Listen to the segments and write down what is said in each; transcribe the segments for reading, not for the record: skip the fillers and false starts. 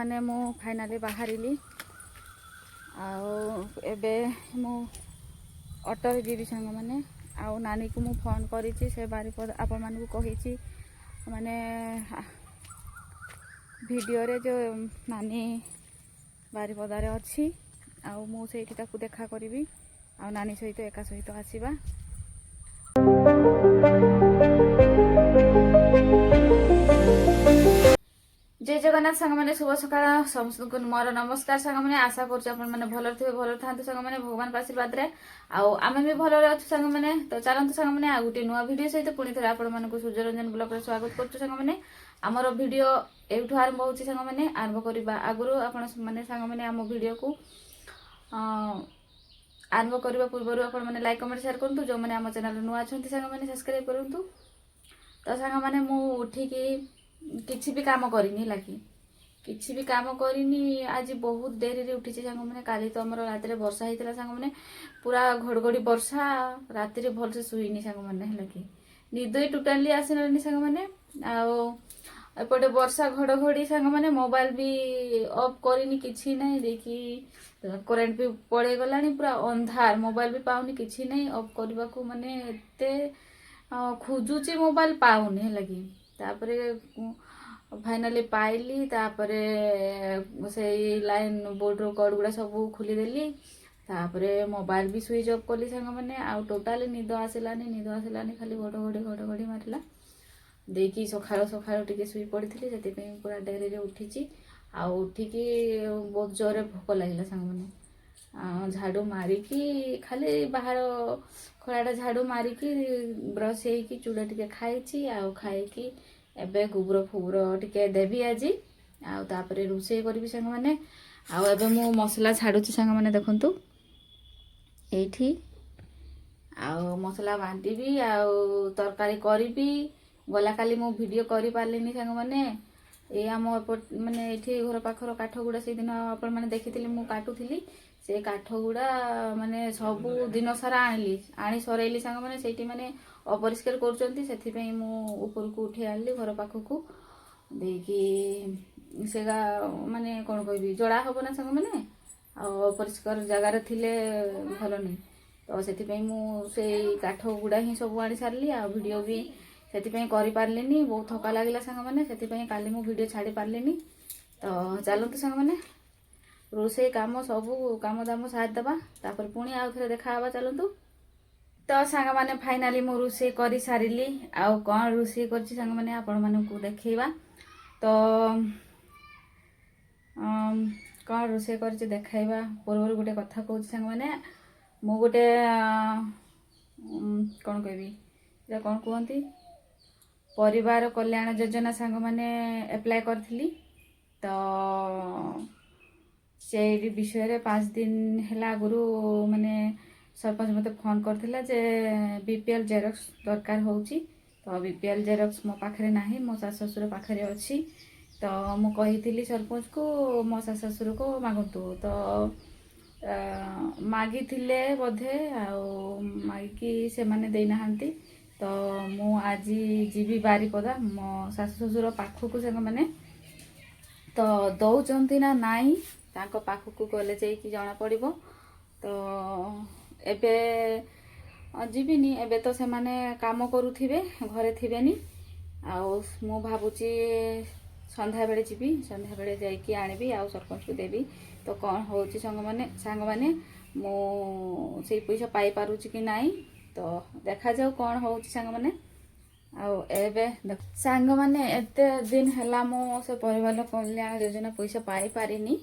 मैंने मु फाइनाली बाहरिली आबे मु ऑटो जीवी सांग मैंने आउ नानी को मु फोन करी से बारिपद आपण मानू कही माने वीडियो रे जो नानी बारिपदारे अच्छी आउ मु सेठी ताकू देखा करी आ नानी सहित एका सहित आसीबा। जय जगन्नाथ सांग मैंने शुभ सकाळ समस्त मोर नमस्कार सांग मैंने आशा कर भल थे भल था सांग मैंने भगवान आशीर्वाद रे आम भी भल अच्छे सांग मैंने तो चलते सांग मैंने गोटे नुआ भिड सहित पुणी थे आपण सूर्यरंजन ब्लॉग स्वागत कर सांग मैंने आमर भिड एठू आरंभ हो सांग मैंने आरंभ करवा आगु आपण मैंने सांग मैंने आम भिड को आरंभ करने पूर्व आपण मैंने लाइक कमेंट शेयर करूँ जो मैंने आम चैनल नुआ अच्छा सांग मैंने सब्सक्राइब करूँ। तो सांग मैंने मु उठिकी किसी भी काम करनी लगी किसी भी काम करनी आज बहुत देरी रे उठी सांग मैंने काली तो आम रात वर्षा होता सांग मैंने पूरा घड़घड़ी वर्षा रात भल से शुईनी सांग मैंने लगी निद ही टोटाली आसनी सांग मैंने आपटे वर्षा घड़घड़ी सांग मैंने मोबाइल भी ऑफ करनी किसी ना देखी करेन्ट भी पड़े गला पूरा अंधार मोबाइल भी पाऊनी किसी ना ऑफ करने को माने एते खोजुची मोबाइल पाऊनी लगी तापरे फाइनाली पाइली तापरे से लाइन बोर्ड रो कॉर्ड गुड़ा सब खोलीदेली तापरे मोबाइल भी स्विच ऑफ कली सांग मैंने आउ टोटाली निद आसलानी खाली घड़घड़ी मारला देखी सकाळ सकाळ टिके शुई पड़ी से पूरा डेरी रे उठी आउ उठिकी बहुत जोरे भोक लगे सांग मैंने झाड़ू मारिकी खाली बाहर खड़ाटा झाड़ू मारिकी ब्रश होगी चूड़ा टिके खाई आउ खाई एबे गुबर फुबर टिके देवी आज आउे रोषे करी सांग मैंने आबे मु मसला छाड़ुची सांग मैंने देखु ये मसला बांधि आउ तरकारी करी गला काली मु वीडियो करी पारलिनी सांग मैंने ये आम माने ये घर पाखर काठ गुड़ा से दिन आपण मैंने देखी मु काटुली से काठ गुड़ा माने सब दिन सारा आनी सरइली सांग मैंने से माने अपरिष्कार कर ऊपर को उठे आनली घर पाखक देखी से माने कौन कह जड़ा हम ना सांग मैंने अपरिष्कार जगार थिले भल नहीं तो से काठ गुड़ा ही सब आनी सारे आ वीडियो भी से कर पार्लिनी बहुत थका लगे सांग मैंने से काली मु वीडियो छाड़ी पार्लिनी। तो चलते सांग मैंने रोषे काम सब काम दाम साथ देवा तापर पुणी आउ थे देखा चलतु। तो सांग मैंने फाइनाली मु रोषे कर सारी आउ कौन रोषे कर सांग मैंने आपण मानू देखा तो कौन रोषे कर देखा पूर्व गोटे कथा कहूँ सांग मैंने मु गोटे कौन कह कौन कहती परिवार कल्याण योजना सांग मैंने एप्लाय करी तो से विषय 5 दिन है आगु माने सरपंच मत फोन करथिला जे बीपीएल जेरक्स दरकार होची तो बीपीएल जेरक्स मो पाखरे नाही मो सास ससुर पाखरे अच्छी तो मु कही सरपंच को मो सास ससुर को मागंतु तो मागी थिले बोधे मागी से माने देई नाहंती तो मु आज जीवी बारिपदा मो सास ससुर पाखक सांग मैंने तो दौरान ना नाई तांको पाखक गले जाइए जना पड़ तो एबे जीविनी एबे तो से माने काम करुथिबे घरे थिबेनी आउ मु भाबुची संध्या बेले जीवी संध्या बेले जाइए आनिबी आउ सरपंच को देवी तो कौन होची सांग माने मु से पैसा पाई पारुची कि नाई तो देखा जाऊ कौन होची सांग माने एबे सांग माने एते दिन हैला मो से परिवार कल्याण योजना पैसा पाई पारिनी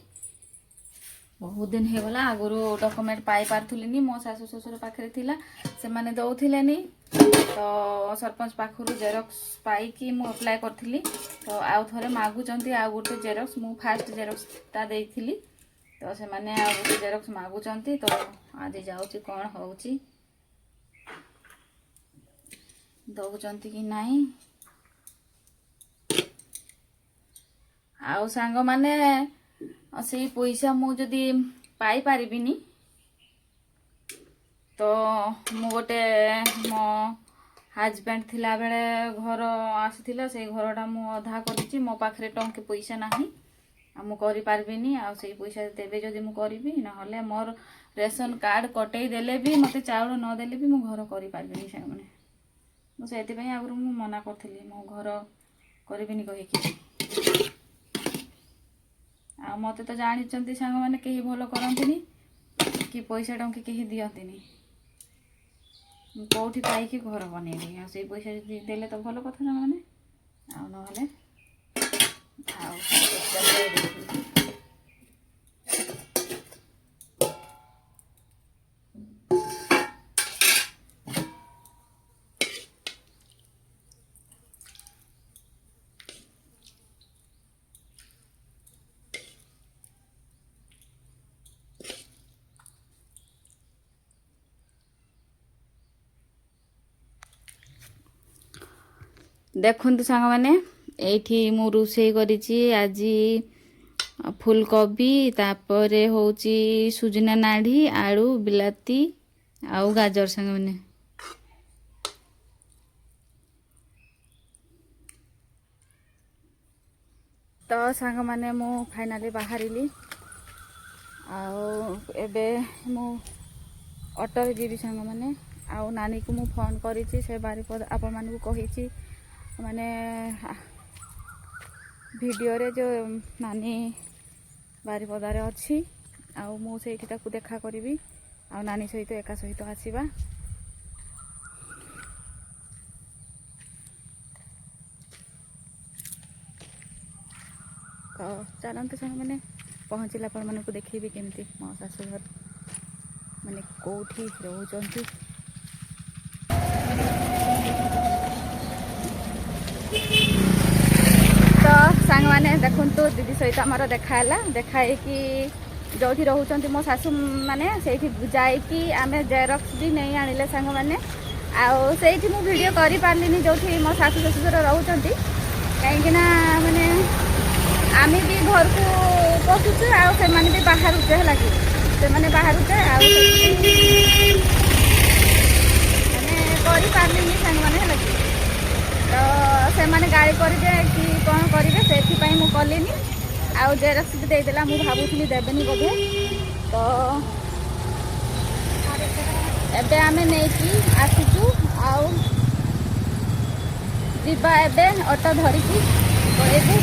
बहुत दिन हो गला आगु डॉक्यूमेंट पाई पार्थुलिनी मो सासु ससुर पाखरे थिला से माने दउथिलेनी तो सरपंच पाखरु जेरक्स पाई कि मु अप्लाई करथिली तो आउ थरे मागुचंती आ गोटे जेरक्स मु फास्ट जेरक्स ता देइथिली तो से माने आ गोटे जेरक्स मागुचंती तो आज जाउची कोन होउची दउचंती कि नाही आउ सांग माने से पैसा मु जदि पाई पारिबिनी तो मु गोटे मो हजबैंड थिला बेले घर आसीथिला से घरटा मु अधा करिछि मो पाखरे टंके पैसा नाही ଆଉ ମୁଁ କରିପାରିବିନି। ଆଉ ସେଇ ପଇସା ଦେବେ ଯଦି ମୁଁ କରିବି, ନହେଲେ ମୋର ରେସନ କାର୍ଡ଼ କଟେଇ ଦେଲେ ବି ମୋତେ ଚାଉଳ ନ ଦେଲେ ବି ମୁଁ ଘର କରିପାରିବିନି ସାଙ୍ଗମାନେ। ମୁଁ ସେଥିପାଇଁ ଆଗରୁ ମୁଁ ମନା କରିଥିଲି, ମୁଁ ଘର କରିବିନି କହିକି। ଆଉ ମୋତେ ତ ଜାଣିଛନ୍ତି ସାଙ୍ଗମାନେ, କେହି ଭଲ କରନ୍ତିନି କି ପଇସା ଟଙ୍କା କେହି ଦିଅନ୍ତିନି। ମୁଁ କେଉଁଠି ପାଇକି ଘର ବନେଇବି। ଆଉ ସେଇ ପଇସା ଯଦି ଦେଲେ ତ ଭଲ କଥା ସାଙ୍ଗମାନେ, ଆଉ ନହେଲେ ଆଉ ଦେଖନ୍ତୁ ସାଙ୍ଗମାନେ, ଏଇଠି ମୁଁ ରୋଷେଇ କରିଛି ଆଜି ଫୁଲକୋବି, ତାପରେ ହେଉଛି ସୁଜନା ନାଡ଼ି, ଆଳୁ, ବିଲାତି ଆଉ ଗାଜର ସାଙ୍ଗମାନେ। ତ ସାଙ୍ଗମାନେ ମୁଁ ଫାଇନାଲି ବାହାରିଲି। ଆଉ ଏବେ ମୁଁ ଅଟୋରେ ଯିବି ସାଙ୍ଗମାନେ। ଆଉ ନାନୀକୁ ମୁଁ ଫୋନ୍ କରିଛି, ସେ ବାରିପଦା ଆପଣମାନଙ୍କୁ କହିଛି ମାନେ ଭିଡ଼ିଓରେ ଯେଉଁ ନାନୀ ବାରିପଦାରେ ଅଛି, ଆଉ ମୁଁ ସେଇଠି ତାକୁ ଦେଖା କରିବି। ଆଉ ନାନୀ ସହିତ ଏକା ସହିତ ଆସିବା। ତ ଚାଲନ୍ତୁ ସାଙ୍ଗମାନେ, ପହଞ୍ଚିଲା ଆପଣମାନଙ୍କୁ ଦେଖେଇବି କେମିତି ମୋ ଶାଶୁଘର ମାନେ କେଉଁଠି ରହୁଛନ୍ତି। ତ ସାଙ୍ଗମାନେ ଦେଖନ୍ତୁ, ଦିଦି ସହିତ ଆମର ଦେଖା ହେଲା। ଦେଖା ହେଇକି ଯେଉଁଠି ରହୁଛନ୍ତି ମୋ ଶାଶୁ ମାନେ, ସେଇଠି ଯାଇକି ଆମେ ଜେରକ୍ସ ବି ନେଇ ଆଣିଲେ ସାଙ୍ଗମାନେ। ଆଉ ସେଇଠି ମୁଁ ଭିଡ଼ିଓ କରିପାରିଲିନି ଯେଉଁଠି ମୋ ଶାଶୁ ଶ୍ୱଶୁର ରହୁଛନ୍ତି, କାହିଁକିନା ମାନେ ଆମେ ବି ଘରକୁ ପଶୁଛୁ, ଆଉ ସେମାନେ ବି ବାହାରୁଛେ ହେଲା କି, ସେମାନେ ବାହାରୁଛେ, ଆଉ ମାନେ କରିପାରିଲିନି ସାଙ୍ଗମାନେ ହେଲା କି। ତ ସେମାନେ ଗାଳି କରିବେ କି କ'ଣ କରିବେ, ସେଥିପାଇଁ ମୁଁ କଲିନି। ଆଉ ଜେରକ୍ସ ବି ଦେଇଦେଲା, ମୁଁ ଭାବୁଥିଲି ଦେବେନି ବୋଧେ। ତ ଏବେ ଆମେ ନେଇକି ଆସିଛୁ, ଆଉ ଯିବା ଏବେ ଅଟୋ ଧରିକି ପଳେଇବୁ।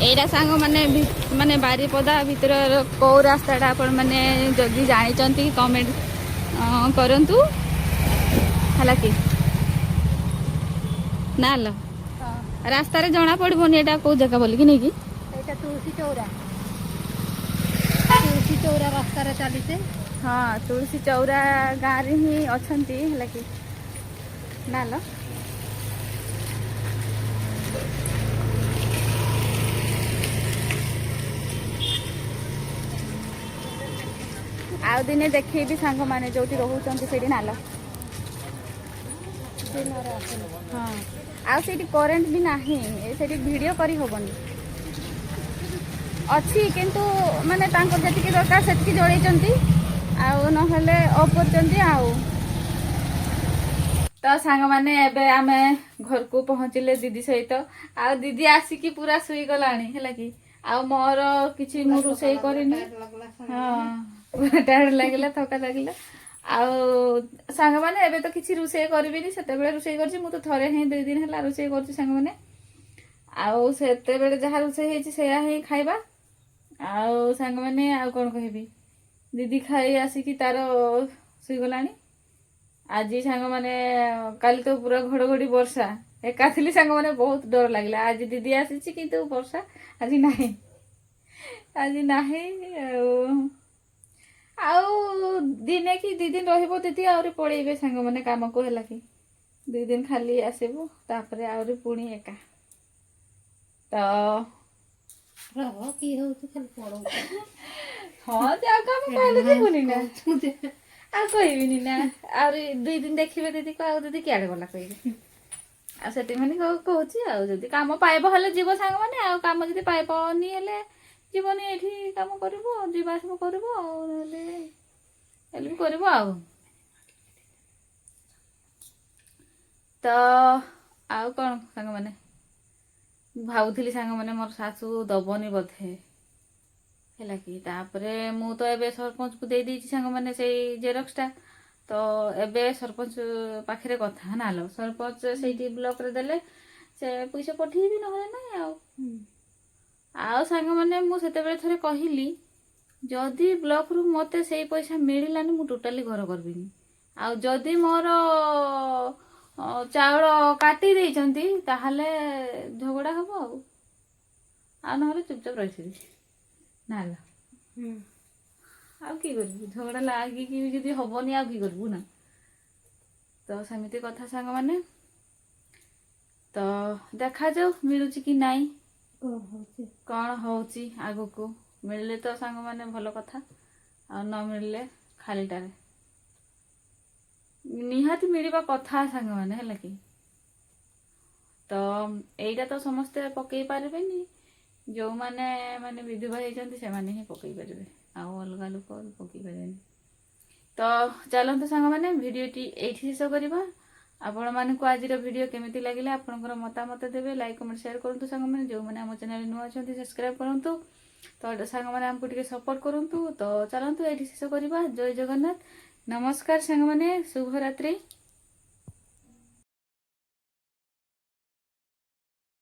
ଏଇଟା ସାଙ୍ଗମାନେ ମାନେ ବାରିପଦା ଭିତରର କେଉଁ ରାସ୍ତାଟା ଆପଣମାନେ ଯଦି ଜାଣିଛନ୍ତି କମେଣ୍ଟ କରନ୍ତୁ ହେଲା କି। ନା ଲ ରାସ୍ତାରେ ଜଣା ପଡ଼ିବନି ଏଇଟା କେଉଁ ଜାଗା ବୋଲିକି ନେଇକି। ଏଇଟା ତୁଳସୀ ଚଉରା ରାସ୍ତାରେ ଚାଲିছে। ହଁ, ତୁଳସୀ ଚଉରା ଗାଁରେ ହିଁ ଅଛନ୍ତି ହେଲା କି। ନା ଲ ଆଉ ଦିନେ ଦେଖେଇବି ସାଙ୍ଗମାନେ ଯୋଉଠି ରହୁଛନ୍ତି ସେଇଠି। ନାଲ ହଁ, ଆଉ ସେଇଠି କରେଣ୍ଟ ବି ନାହିଁ, ସେଇଠି ଭିଡ଼ିଓ କରି ହେବନି। ଅଛି କିନ୍ତୁ ମାନେ ତାଙ୍କର ଯେତିକି ଦରକାର ସେତିକି ଜଳେଇଛନ୍ତି, ଆଉ ନହେଲେ ଅଫ୍ କରିଛନ୍ତି। ଆଉ ତ ସାଙ୍ଗମାନେ ଏବେ ଆମେ ଘରକୁ ପହଞ୍ଚିଲେ ଦିଦି ସହିତ। ଆଉ ଦିଦି ଆସିକି ପୁରା ଶୋଇଗଲାଣି ହେଲା କି। ଆଉ ମୋର କିଛି ମୁଁ ରୋଷେଇ କରିନି। ହଁ, ପୁରା ଟାୟାର୍ଡ ଲାଗିଲା, ଥକା ଲାଗିଲା। ଆଉ ସାଙ୍ଗମାନେ ଏବେ ତ କିଛି ରୋଷେଇ କରିବିନି, ସେତେବେଳେ ରୋଷେଇ କରିଛି। ମୁଁ ତ ଥରେ ହିଁ 2 ଦିନ ହେଲା ରୋଷେଇ କରୁଛି ସାଙ୍ଗମାନେ। ଆଉ ସେତେବେଳେ ଯାହା ରୋଷେଇ ହେଇଛି ସେଇଆ ହିଁ ଖାଇବା। ଆଉ ସାଙ୍ଗମାନେ ଆଉ କ'ଣ କହିବି, ଦିଦି ଖାଇ ଆସିକି ତାର ଶୋଇଗଲାଣି। ଆଜି ସାଙ୍ଗମାନେ କାଲି ତ ପୁରା ଘଡ଼ଘଡ଼ି ବର୍ଷା ଏକା ଥିଲି ସାଙ୍ଗମାନେ, ବହୁତ ଡର ଲାଗିଲା। ଆଜି ଦିଦି ଆସିଛି କିନ୍ତୁ ବର୍ଷା ଆଜି ନାହିଁ, ଆଜି ନାହିଁ। ଆଉ ଦିନେ କି 2 ଦିନ ରହିବ ଦିଦି, ଆହୁରି ପଳେଇବେ ସାଙ୍ଗମାନେ କାମକୁ ହେଲା କି। 2 ଦିନ ଖାଲି ଆସିବୁ, ତାପରେ ଆହୁରି ପୁଣି ଏକା। ତ କି ହଉଛି ଖାଲି ପଳଉଛି। ହଁ, ଯାଉ କାମ କହିଲେ ଯିବୁନି ନା, ଆଉ କହିବିନି ନା। ଆହୁରି 2 ଦିନ ଦେଖିବେ ଦିଦିକୁ, ଆଉ ଦିଦି କିଆଡ଼େ ଗଲା କହିବେ। ଆଉ ସେଥିପାଇଁ କହୁଛି, ଆଉ ଯଦି କାମ ପାଇବ ହେଲେ ଯିବ ସାଙ୍ଗମାନେ, ଆଉ କାମ ଯଦି ପାଇବନି ହେଲେ ଯିବନି। ଏଇଠି କାମ କରିବୁ, ଆଉ ଯିବା ଆସିବା କରିବୁ, ଆଉ ନହେଲେ ହେଲେ ବି କରିବୁ ଆଉ। ତ ଆଉ କ'ଣ ସାଙ୍ଗମାନେ, ଭାବୁଥିଲି ସାଙ୍ଗମାନେ ମୋର ଶାଶୁ ଦବନି ବୋଧେ ହେଲା କି। ତାପରେ ମୁଁ ତ ଏବେ ସରପଞ୍ଚକୁ ଦେଇ ଦେଇଛି ସାଙ୍ଗମାନେ ସେଇ ଜେରକ୍ସଟା। ତ ଏବେ ସରପଞ୍ଚ ପାଖରେ କଥା ନାଲୋ, ସରପଞ୍ଚ ସେଇଠି ବ୍ଲକରେ ଦେଲେ ସେ ପଇସା ପଠେଇବି, ନହେଲେ ନାହିଁ ଆଉ। ଆଉ ସାଙ୍ଗମାନେ ମୁଁ ସେତେବେଳେ ଥରେ କହିଲି ଯଦି ବ୍ଲକରୁ ମୋତେ ସେଇ ପଇସା ମିଳିଲାନି ମୁଁ ଟୋଟାଲି ଘର କରିବିନି। ଆଉ ଯଦି ମୋର ଚାଉଳ କାଟି ଦେଇଛନ୍ତି ତାହେଲେ ଝଗଡ଼ା ହବ ଆଉ ନହେଲେ ଚୁପଚାପ ରହିଥିବି ନାଲୋ। ଆଉ କି କରିବୁ, ଝଗଡ଼ା ଲାଗିକି ଯଦି ହବନି ଆଉ କି କରିବୁ ନା। ତ ସେମିତି କଥା ସାଙ୍ଗମାନେ। ତ ଦେଖାଯାଉ ମିଳୁଛି କି ନାଇଁ, କ'ଣ ହଉଛି ଆଗକୁ। ମିଳିଲେ ତ ସାଙ୍ଗମାନେ ଭଲ କଥା, ଆଉ ନ ମିଳିଲେ ଖାଲିଟାରେ। ନିହାତି ମିଳିବା କଥା ସାଙ୍ଗମାନେ ହେଲା କି। ତ ଏଇଟା ତ ସମସ୍ତେ ପକେଇ ପାରିବେନି, ଯେଉଁମାନେ ମାନେ ବିଧବା ହେଇଛନ୍ତି ସେମାନେ ହିଁ ପକେଇ ପାରିବେ, ଆଉ ଅଲଗା ଲୋକ ପକେଇ ପାରିବେନି। ତ ଚାଲନ୍ତୁ ସାଙ୍ଗମାନେ ଭିଡ଼ିଓଟି ଏଇଠି ଶେଷ କରିବା। ଆପଣମାନଙ୍କୁ ଆଜିର ଭିଡ଼ିଓ କେମିତି ଲାଗିଲା ଆପଣଙ୍କର ମତାମତ ଦେବେ, ଲାଇକ୍ କମେଣ୍ଟ ସେୟାର କରନ୍ତୁ ସାଙ୍ଗମାନେ। ଯେଉଁମାନେ ଆମ ଚ୍ୟାନେଲ ନୂଆ ଅଛନ୍ତି ସବସ୍କ୍ରାଇବ୍ କରନ୍ତୁ। ତ ସାଙ୍ଗମାନେ ଆମକୁ ଟିକେ ସପୋର୍ଟ କରନ୍ତୁ। ତ ଚାଲନ୍ତୁ ଏଇଠି ଶେଷ କରିବା। ଜୟ ଜଗନ୍ନାଥ, ନମସ୍କାର ସାଙ୍ଗମାନେ, ଶୁଭରାତ୍ରି।